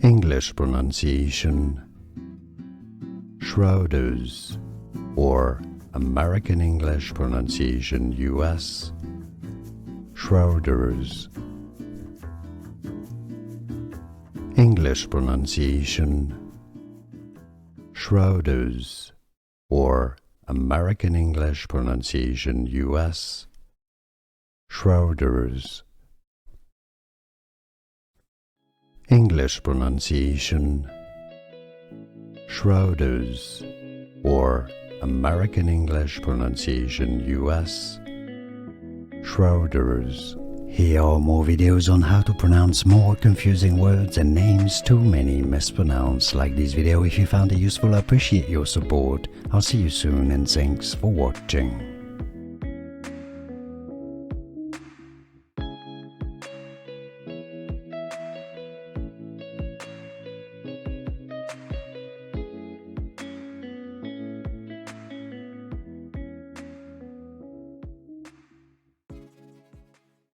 English pronunciation Schroders, or American English pronunciation US Schroders. English pronunciation Schroders, or American English pronunciation US Schroders. English pronunciation Schroders, or American English pronunciation US Schroders. Here are more videos on how to pronounce more confusing words and names too many mispronounced. Like this video if you found it useful. I appreciate your support. I'll see you soon and thanks for watching.